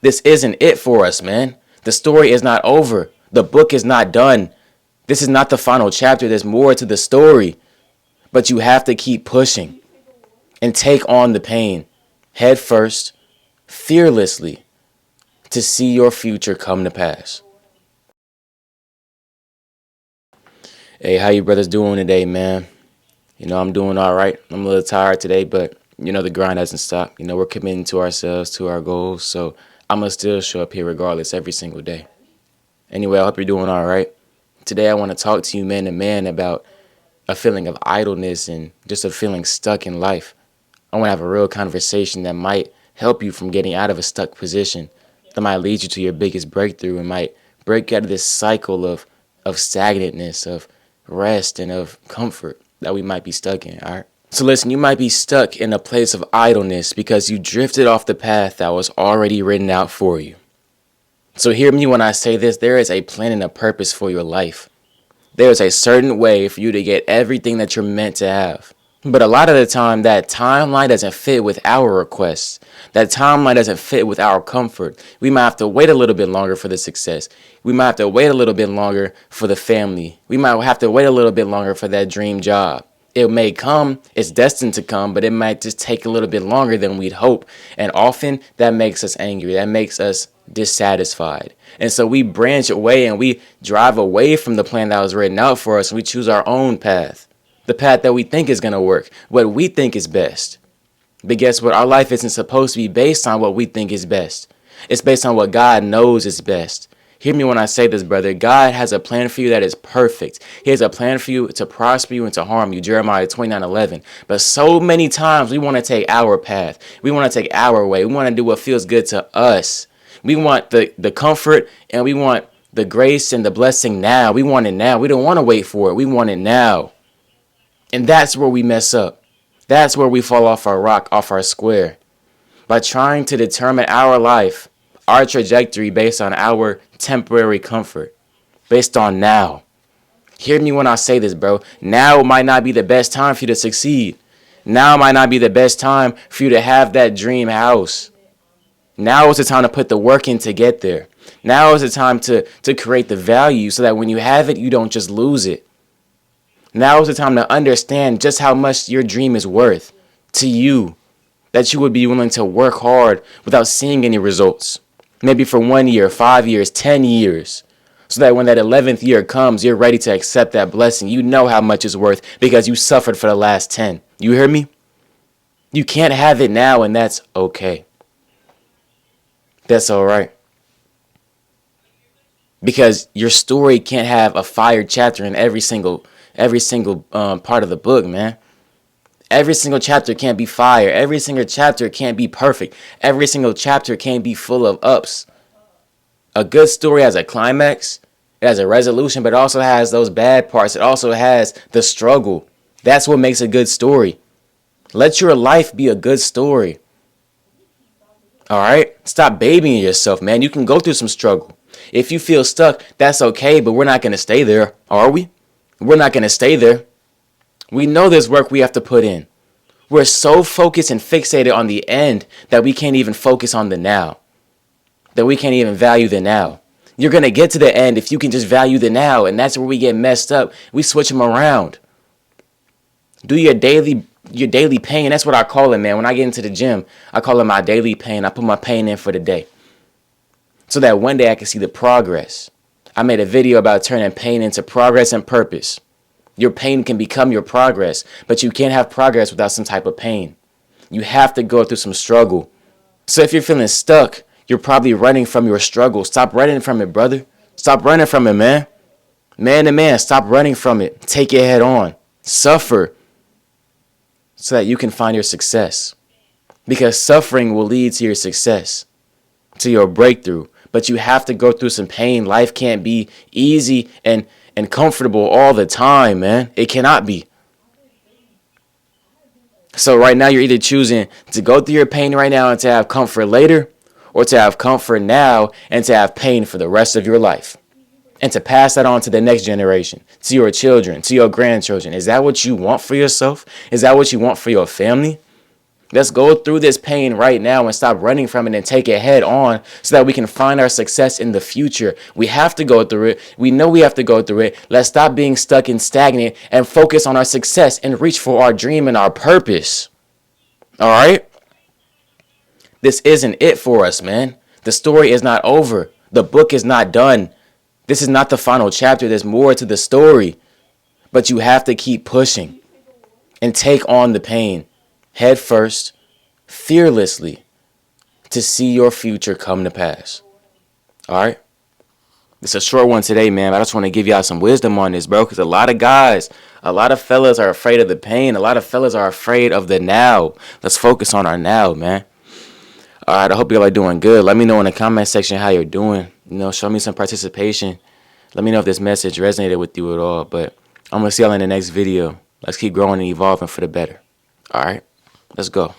This isn't it for us, man. The story is not over. The book is not done. This is not the final chapter. There's more to the story. But you have to keep pushing and take on the pain head first, fearlessly, to see your future come to pass. Hey, how you brothers doing today, man? I'm doing all right. I'm a little tired today, but the grind hasn't stopped. We're committing to ourselves, to our goals, so I'm going to still show up here regardless every single day. Anyway, I hope you're doing all right. Today, I want to talk to you man to man about a feeling of idleness and just a feeling stuck in life. I want to have a real conversation that might help you from getting out of a stuck position, that might lead you to your biggest breakthrough and might break you out of this cycle of stagnantness, of rest, and of comfort that we might be stuck in, all right? So listen, you might be stuck in a place of idleness because you drifted off the path that was already written out for you. So hear me when I say this, there is a plan and a purpose for your life. There is a certain way for you to get everything that you're meant to have. But a lot of the time, that timeline doesn't fit with our requests. That timeline doesn't fit with our comfort. We might have to wait a little bit longer for the success. We might have to wait a little bit longer for the family. We might have to wait a little bit longer for that dream job. It may come, it's destined to come, but it might just take a little bit longer than we'd hope. And often that makes us angry. That makes us dissatisfied. And so we branch away and we drive away from the plan that was written out for us, and we choose our own path. The path that we think is going to work, what we think is best. But guess what? Our life isn't supposed to be based on what we think is best. It's based on what God knows is best. Hear me when I say this, brother. God has a plan for you that is perfect. He has a plan for you to prosper you and to harm you. Jeremiah 29:11. But so many times we want to take our path. We want to take our way. We want to do what feels good to us. We want the comfort and we want the grace and the blessing now. We want it now. We don't want to wait for it. We want it now. And that's where we mess up. That's where we fall off our rock, off our square. By trying to determine our life, our trajectory based on our temporary comfort, based on now. Hear me when I say this, bro. Now might not be the best time for you to succeed. Now might not be the best time for you to have that dream house. Now is the time to put the work in to get there. Now is the time to create the value so that when you have it, you don't just lose it. Now is the time to understand just how much your dream is worth to you, that you would be willing to work hard without seeing any results. Maybe for 1 year, 5 years, 10 years, so that when that 11th year comes, you're ready to accept that blessing. You know how much it's worth because you suffered for the last 10. You hear me? You can't have it now, and that's okay. That's all right. Because your story can't have a fired chapter in every single part of the book, man. Every single chapter can't be fire. Every single chapter can't be perfect. Every single chapter can't be full of ups. A good story has a climax. It has a resolution, but it also has those bad parts. It also has the struggle. That's what makes a good story. Let your life be a good story. All right? Stop babying yourself, man. You can go through some struggle. If you feel stuck, that's okay, but we're not going to stay there, are we? We're not going to stay there. We know there's work we have to put in. We're so focused and fixated on the end that we can't even focus on the now, that we can't even value the now. You're going to get to the end if you can just value the now, and that's where we get messed up. We switch them around. Do your daily pain. That's what I call it, man. When I get into the gym, I call it my daily pain. I put my pain in for the day so that one day I can see the progress. I made a video about turning pain into progress and purpose. Your pain can become your progress, but you can't have progress without some type of pain. You have to go through some struggle. So if you're feeling stuck, you're probably running from your struggle. Stop running from it, brother. Stop running from it, man. Man to man, stop running from it. Take it head on. Suffer so that you can find your success. Because suffering will lead to your success, to your breakthrough. But you have to go through some pain. Life can't be easy and comfortable all the time, man. It cannot be. So right now you're either choosing to go through your pain right now and to have comfort later, or to have comfort now and to have pain for the rest of your life. And to pass that on to the next generation, to your children, to your grandchildren. Is that what you want for yourself? Is that what you want for your family? Let's go through this pain right now and stop running from it and take it head on so that we can find our success in the future. We have to go through it. We know we have to go through it. Let's stop being stuck and stagnant and focus on our success and reach for our dream and our purpose. All right? This isn't it for us, man. The story is not over. The book is not done. This is not the final chapter. There's more to the story. But you have to keep pushing and take on the pain head first, fearlessly, to see your future come to pass. All right? It's a short one today, man. I just want to give y'all some wisdom on this, bro, because a lot of guys, a lot of fellas are afraid of the pain. A lot of fellas are afraid of the now. Let's focus on our now, man. All right, I hope y'all are doing good. Let me know in the comment section how you're doing. Show me some participation. Let me know if this message resonated with you at all. But I'm going to see y'all in the next video. Let's keep growing and evolving for the better. All right, let's go.